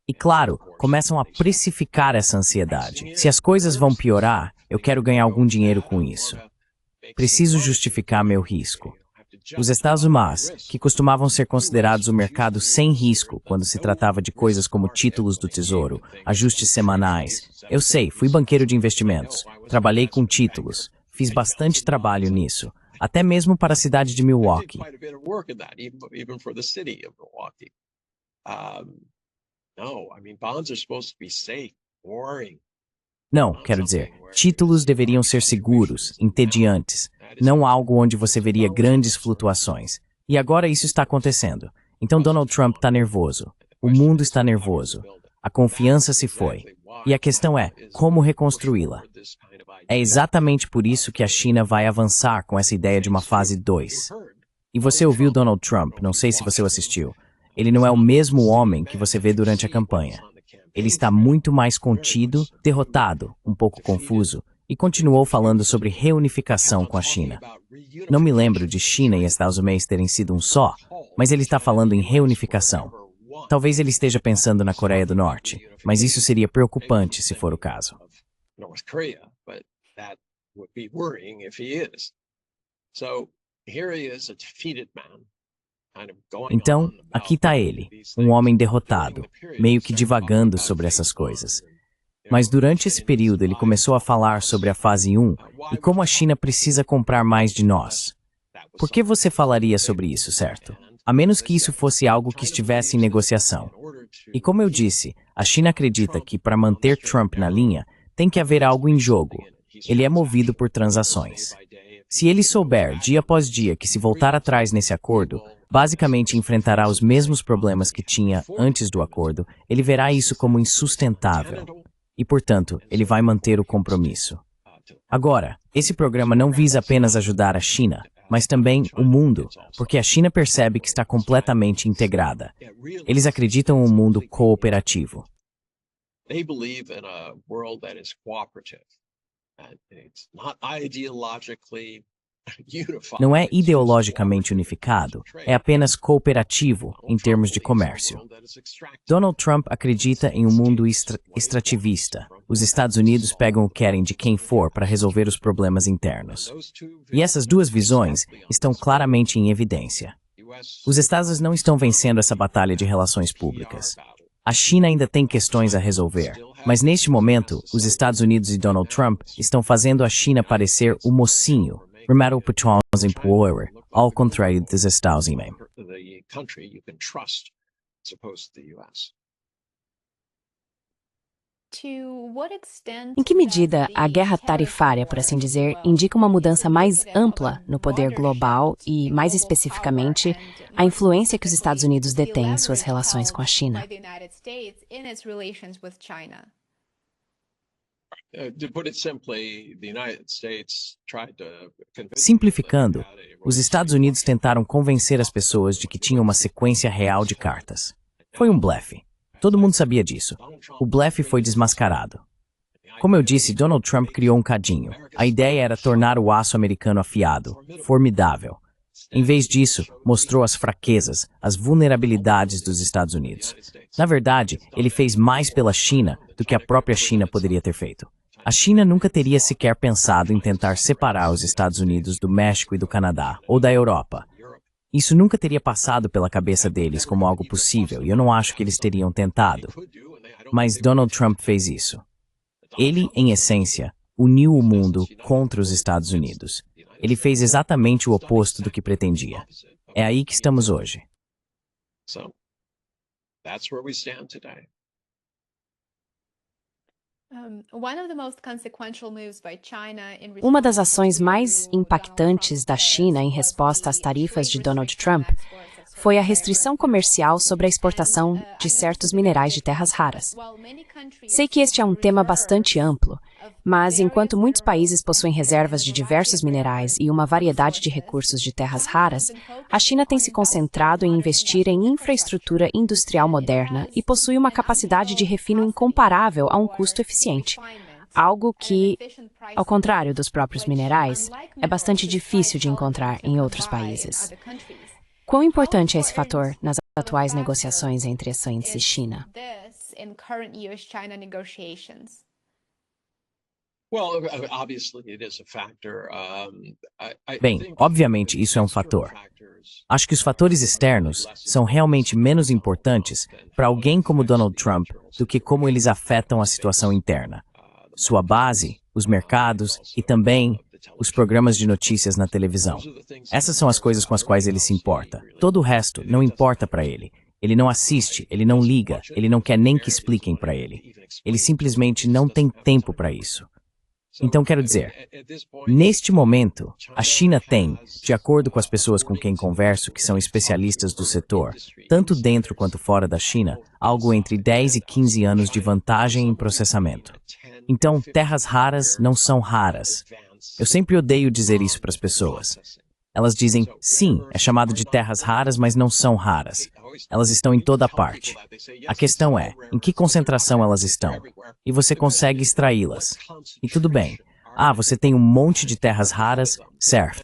E claro, começam a precificar essa ansiedade. Se as coisas vão piorar, eu quero ganhar algum dinheiro com isso. Preciso justificar meu risco. Os Estados Unidos, que costumavam ser considerados o mercado sem risco quando se tratava de coisas como títulos do tesouro, ajustes semanais. Eu sei, fui banqueiro de investimentos, trabalhei com títulos, fiz bastante trabalho nisso, até mesmo para a cidade de Milwaukee. Não, quero dizer, títulos deveriam ser seguros, entediantes, não algo onde você veria grandes flutuações. E agora isso está acontecendo. Então Donald Trump está nervoso. O mundo está nervoso. A confiança se foi. E a questão é, como reconstruí-la? É exatamente por isso que a China vai avançar com essa ideia de uma fase 2. E você ouviu Donald Trump, não sei se você o assistiu. Ele não é o mesmo homem que você vê durante a campanha. Ele está muito mais contido, derrotado, um pouco confuso, e continuou falando sobre reunificação com a China. Não me lembro de China e Estados Unidos terem sido um só, mas ele está falando em reunificação. Talvez ele esteja pensando na Coreia do Norte, mas isso seria preocupante se for o caso. Então, aqui está ele, um homem derrotado, meio que divagando sobre essas coisas. Mas durante esse período ele começou a falar sobre a fase 1 e como a China precisa comprar mais de nós. Por que você falaria sobre isso, certo? A menos que isso fosse algo que estivesse em negociação. E como eu disse, a China acredita que para manter Trump na linha, tem que haver algo em jogo. Ele é movido por transações. Se ele souber, dia após dia, que se voltar atrás nesse acordo, basicamente enfrentará os mesmos problemas que tinha antes do acordo, ele verá isso como insustentável. E, portanto, ele vai manter o compromisso. Agora, esse programa não visa apenas ajudar a China, mas também o mundo, porque a China percebe que está completamente integrada. Eles acreditam em um mundo cooperativo. Não é ideologicamente unificado, é apenas cooperativo em termos de comércio. Donald Trump acredita em um mundo extrativista. Os Estados Unidos pegam o que querem de quem for para resolver os problemas internos. E essas duas visões estão claramente em evidência. Os Estados não estão vencendo essa batalha de relações públicas. A China ainda tem questões a resolver, mas neste momento, os Estados Unidos e Donald Trump estão fazendo a China parecer o mocinho, remédio para os employer, ao contrário dos Estados Unidos. Em que medida a guerra tarifária, por assim dizer, indica uma mudança mais ampla no poder global e, mais especificamente, a influência que os Estados Unidos detêm em suas relações com a China? Simplificando, os Estados Unidos tentaram convencer as pessoas de que tinham uma sequência real de cartas. Foi um blefe. Todo mundo sabia disso. O blefe foi desmascarado. Como eu disse, Donald Trump criou um cadinho. A ideia era tornar o aço americano afiado, formidável. Em vez disso, mostrou as fraquezas, as vulnerabilidades dos Estados Unidos. Na verdade, ele fez mais pela China do que a própria China poderia ter feito. A China nunca teria sequer pensado em tentar separar os Estados Unidos do México e do Canadá, ou da Europa. Isso nunca teria passado pela cabeça deles como algo possível, e eu não acho que eles teriam tentado. Mas Donald Trump fez isso. Ele, em essência, uniu o mundo contra os Estados Unidos. Ele fez exatamente o oposto do que pretendia. É aí que estamos hoje. Uma das ações mais impactantes da China em resposta às tarifas de Donald Trump foi a restrição comercial sobre a exportação de certos minerais de terras raras. Sei que este é um tema bastante amplo, mas enquanto muitos países possuem reservas de diversos minerais e uma variedade de recursos de terras raras, a China tem se concentrado em investir em infraestrutura industrial moderna e possui uma capacidade de refino incomparável a um custo eficiente. Algo que, ao contrário dos próprios minerais, é bastante difícil de encontrar em outros países. Quão importante é esse fator nas atuais negociações entre Estados Unidos e China? Bem, obviamente isso é um fator. Acho que os fatores externos são realmente menos importantes para alguém como Donald Trump do que como eles afetam a situação interna. Sua base, os mercados e também os programas de notícias na televisão. Essas são as coisas com as quais ele se importa. Todo o resto não importa para ele. Ele não assiste, ele não liga, ele não quer nem que expliquem para ele. Ele simplesmente não tem tempo para isso. Então, quero dizer, neste momento, a China tem, de acordo com as pessoas com quem converso, que são especialistas do setor, tanto dentro quanto fora da China, algo entre 10 e 15 anos de vantagem em processamento. Então, terras raras não são raras. Eu sempre odeio dizer isso para as pessoas. Elas dizem, sim, é chamado de terras raras, mas não são raras. Elas estão em toda parte. A questão é, em que concentração elas estão? E você consegue extraí-las. E tudo bem. Ah, você tem um monte de terras raras, certo.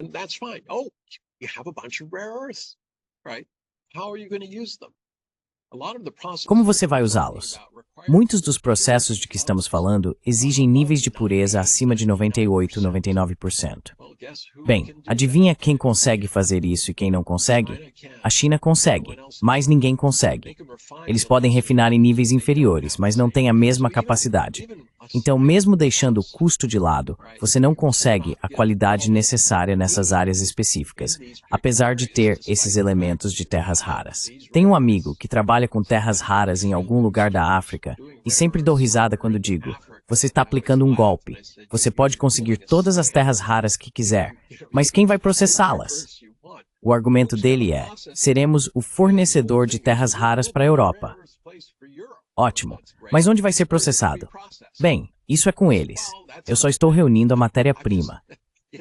Como você vai usá-los? Muitos dos processos de que estamos falando exigem níveis de pureza acima de 98, 99%. Bem, adivinha quem consegue fazer isso e quem não consegue? A China consegue, mas ninguém consegue. Eles podem refinar em níveis inferiores, mas não têm a mesma capacidade. Então, mesmo deixando o custo de lado, você não consegue a qualidade necessária nessas áreas específicas, apesar de ter esses elementos de terras raras. Tenho um amigo que trabalha com terras raras em algum lugar da África e sempre dou risada quando digo, você está aplicando um golpe. Você pode conseguir todas as terras raras que quiser, mas quem vai processá-las? O argumento dele é, seremos o fornecedor de terras raras para a Europa. Ótimo. Mas onde vai ser processado? Bem, isso é com eles. Eu só estou reunindo a matéria-prima.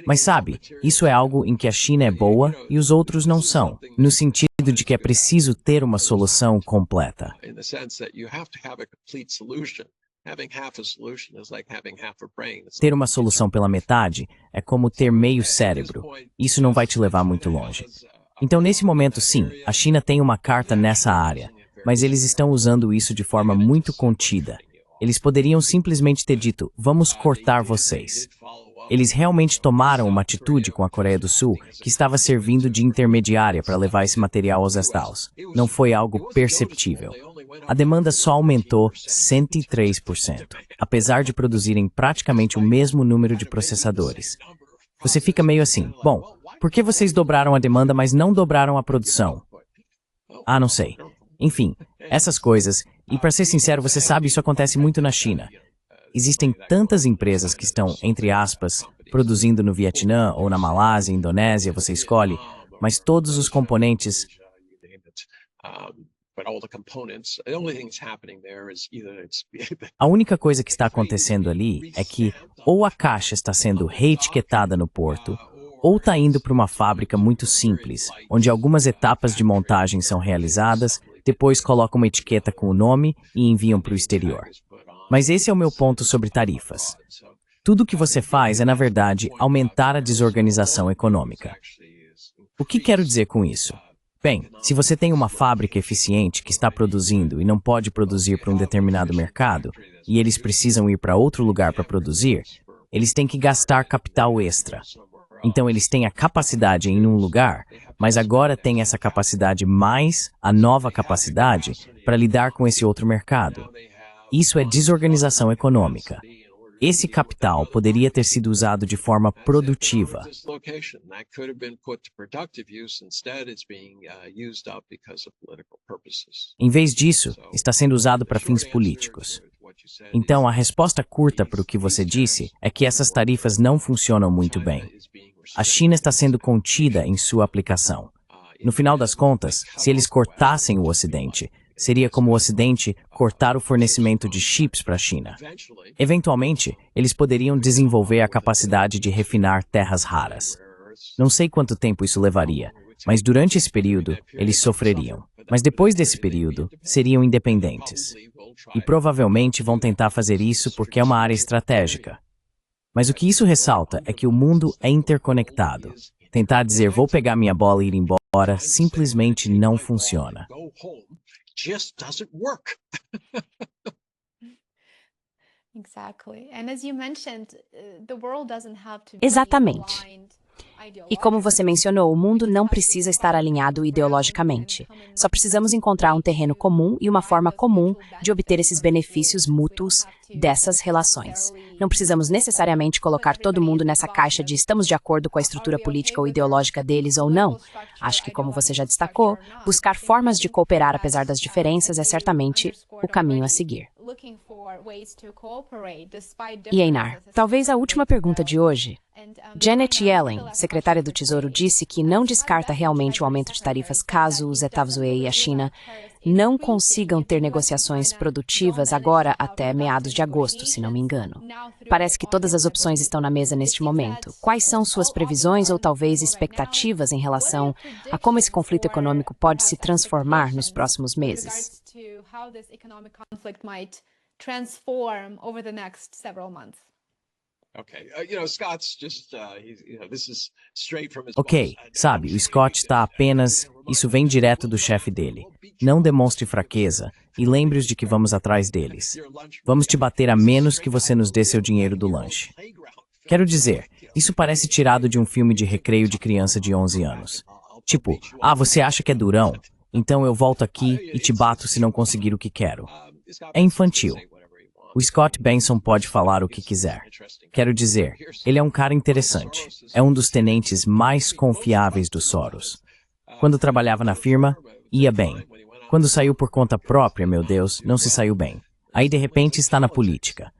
Mas sabe, isso é algo em que a China é boa e os outros não são, no sentido de que é preciso ter uma solução completa. Ter uma solução pela metade é como ter meio cérebro. Isso não vai te levar muito longe. Então, nesse momento, sim, a China tem uma carta nessa área, mas eles estão usando isso de forma muito contida. Eles poderiam simplesmente ter dito, vamos cortar vocês. Eles realmente tomaram uma atitude com a Coreia do Sul que estava servindo de intermediária para levar esse material aos estados. Não foi algo perceptível. A demanda só aumentou 103%, apesar de produzirem praticamente o mesmo número de processadores. Você fica meio assim, bom, por que vocês dobraram a demanda, mas não dobraram a produção? Ah, não sei. Enfim, essas coisas, e para ser sincero, você sabe, isso acontece muito na China. Existem tantas empresas que estão, entre aspas, produzindo no Vietnã ou na Malásia, Indonésia, você escolhe, mas todos os componentes... A única coisa que está acontecendo ali é que ou a caixa está sendo reetiquetada no porto, ou está indo para uma fábrica muito simples, onde algumas etapas de montagem são realizadas, depois colocam uma etiqueta com o nome e enviam para o exterior. Mas esse é o meu ponto sobre tarifas. Tudo o que você faz é, na verdade, aumentar a desorganização econômica. O que quero dizer com isso? Bem, se você tem uma fábrica eficiente que está produzindo e não pode produzir para um determinado mercado, e eles precisam ir para outro lugar para produzir, eles têm que gastar capital extra. Então eles têm a capacidade em um lugar, mas agora têm essa capacidade mais a nova capacidade para lidar com esse outro mercado. Isso é desorganização econômica. Esse capital poderia ter sido usado de forma produtiva. Em vez disso, está sendo usado para fins políticos. Então, a resposta curta para o que você disse é que essas tarifas não funcionam muito bem. A China está sendo contida em sua aplicação. No final das contas, se eles cortassem o Ocidente, seria como o Ocidente cortar o fornecimento de chips para a China. Eventualmente, eles poderiam desenvolver a capacidade de refinar terras raras. Não sei quanto tempo isso levaria, mas durante esse período, eles sofreriam. Mas depois desse período, seriam independentes. E provavelmente vão tentar fazer isso porque é uma área estratégica. Mas o que isso ressalta é que o mundo é interconectado. Tentar dizer, vou pegar minha bola e ir embora, simplesmente não funciona. Just doesn't work. Exatamente. E como você mencionou, o mundo não precisa estar alinhado ideologicamente. Só precisamos encontrar um terreno comum e uma forma comum de obter esses benefícios mútuos dessas relações. Não precisamos necessariamente colocar todo mundo nessa caixa de estamos de acordo com a estrutura política ou ideológica deles ou não. Acho que, como você já destacou, buscar formas de cooperar apesar das diferenças é certamente o caminho a seguir. E Einar, talvez a última pergunta de hoje. Janet Yellen, secretária do Tesouro, disse que não descarta realmente o aumento de tarifas caso os Estados Unidos e a China não consigam ter negociações produtivas agora até meados de agosto, se não me engano. Parece que todas as opções estão na mesa neste momento. Quais são suas previsões ou talvez expectativas em relação a como esse conflito econômico pode se transformar nos próximos meses? Ok, sabe, o Scott está apenas... Isso vem direto do chefe dele. Não demonstre fraqueza e lembre-os de que vamos atrás deles. Vamos te bater a menos que você nos dê seu dinheiro do lanche. Quero dizer, isso parece tirado de um filme de recreio de criança de 11 anos. Tipo, você acha que é durão? Então eu volto aqui e te bato se não conseguir o que quero. É infantil. O Scott Benson pode falar o que quiser. Quero dizer, ele é um cara interessante. É um dos tenentes mais confiáveis do Soros. Quando trabalhava na firma, ia bem. Quando saiu por conta própria, meu Deus, não se saiu bem. Aí, de repente, está na política.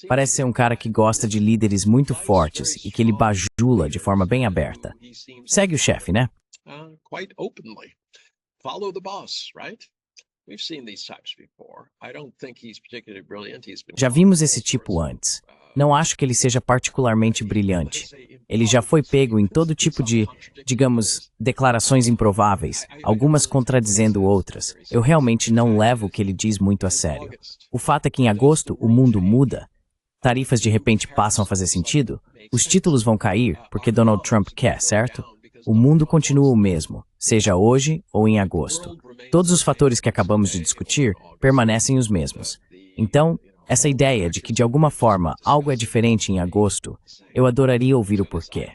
Parece ser um cara que gosta de líderes muito fortes e que ele bajula de forma bem aberta. Segue o chefe, né? Já vimos esse tipo antes. Não acho que ele seja particularmente brilhante. Ele já foi pego em todo tipo de, digamos, declarações improváveis, algumas contradizendo outras. Eu realmente não levo o que ele diz muito a sério. O fato é que em agosto o mundo muda. Tarifas de repente passam a fazer sentido? Os títulos vão cair porque Donald Trump quer, certo? O mundo continua o mesmo, seja hoje ou em agosto. Todos os fatores que acabamos de discutir permanecem os mesmos. Então, essa ideia de que de alguma forma algo é diferente em agosto, eu adoraria ouvir o porquê.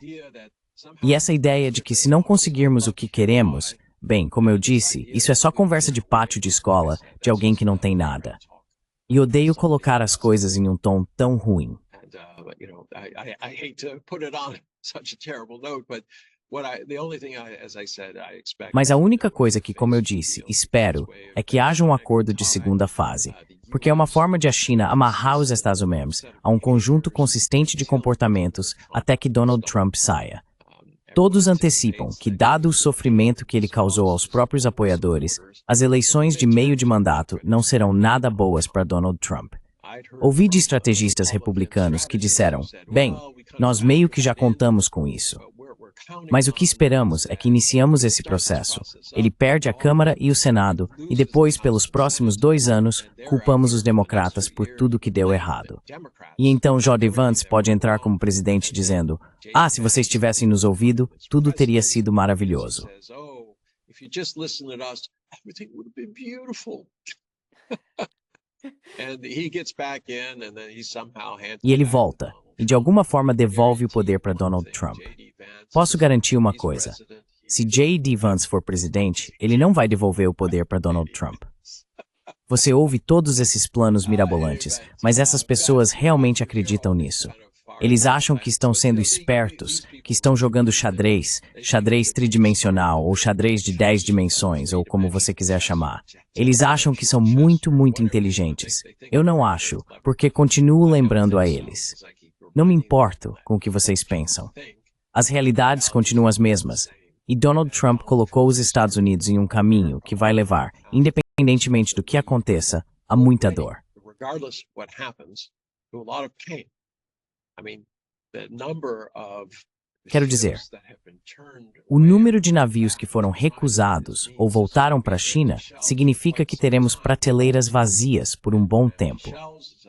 E essa ideia de que se não conseguirmos o que queremos, bem, como eu disse, isso é só conversa de pátio de escola de alguém que não tem nada. E odeio colocar as coisas em um tom tão ruim. Mas a única coisa que, como eu disse, espero é que haja um acordo de segunda fase, porque é uma forma de a China amarrar os Estados Unidos a um conjunto consistente de comportamentos até que Donald Trump saia. Todos antecipam que, dado o sofrimento que ele causou aos próprios apoiadores, as eleições de meio de mandato não serão nada boas para Donald Trump. Ouvi de estrategistas republicanos que disseram, bem, nós meio que já contamos com isso. Mas o que esperamos é que iniciamos esse processo. Ele perde a Câmara e o Senado, e depois, pelos próximos 2 anos, culpamos os democratas por tudo que deu errado. E então J.D. Vance pode entrar como presidente dizendo, se vocês tivessem nos ouvido, tudo teria sido maravilhoso. E ele volta, e de alguma forma devolve o poder para Donald Trump. Posso garantir uma coisa. Se J.D. Vance for presidente, ele não vai devolver o poder para Donald Trump. Você ouve todos esses planos mirabolantes, mas essas pessoas realmente acreditam nisso. Eles acham que estão sendo espertos, que estão jogando xadrez, xadrez tridimensional ou xadrez de 10 dimensões, ou como você quiser chamar. Eles acham que são muito, muito inteligentes. Eu não acho, porque continuo lembrando a eles. Não me importo com o que vocês pensam. As realidades continuam as mesmas, e Donald Trump colocou os Estados Unidos em um caminho que vai levar, independentemente do que aconteça, a muita dor. Quero dizer, o número de navios que foram recusados ou voltaram para a China significa que teremos prateleiras vazias por um bom tempo.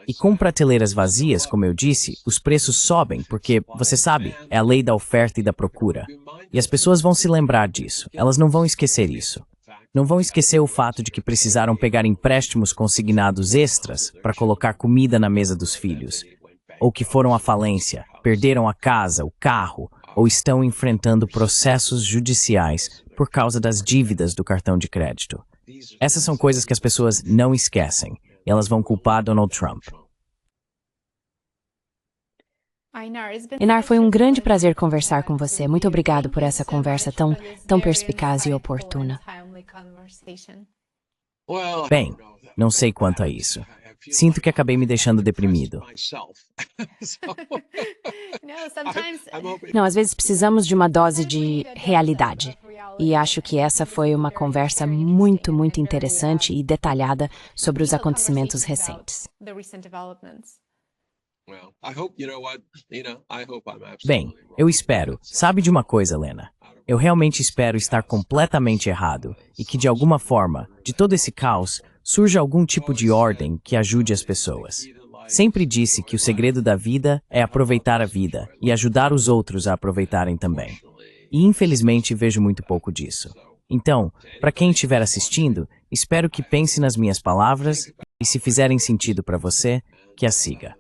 E com prateleiras vazias, como eu disse, os preços sobem porque, você sabe, é a lei da oferta e da procura. E as pessoas vão se lembrar disso, elas não vão esquecer isso. Não vão esquecer o fato de que precisaram pegar empréstimos consignados extras para colocar comida na mesa dos filhos. Ou que foram à falência, perderam a casa, o carro, ou estão enfrentando processos judiciais por causa das dívidas do cartão de crédito. Essas são coisas que as pessoas não esquecem. E elas vão culpar Donald Trump. Einar, foi um grande prazer conversar com você. Muito obrigado por essa conversa tão perspicaz e oportuna. Bem, não sei quanto a isso. Sinto que acabei me deixando deprimido. Não, às vezes precisamos de uma dose de realidade. E acho que essa foi uma conversa muito, muito interessante e detalhada sobre os acontecimentos recentes. Bem, eu espero. Sabe de uma coisa, Lena? Eu realmente espero estar completamente errado e que, de alguma forma, de todo esse caos, surja algum tipo de ordem que ajude as pessoas. Sempre disse que o segredo da vida é aproveitar a vida e ajudar os outros a aproveitarem também. E infelizmente vejo muito pouco disso. Então, para quem estiver assistindo, espero que pense nas minhas palavras e, se fizerem sentido para você, que as siga.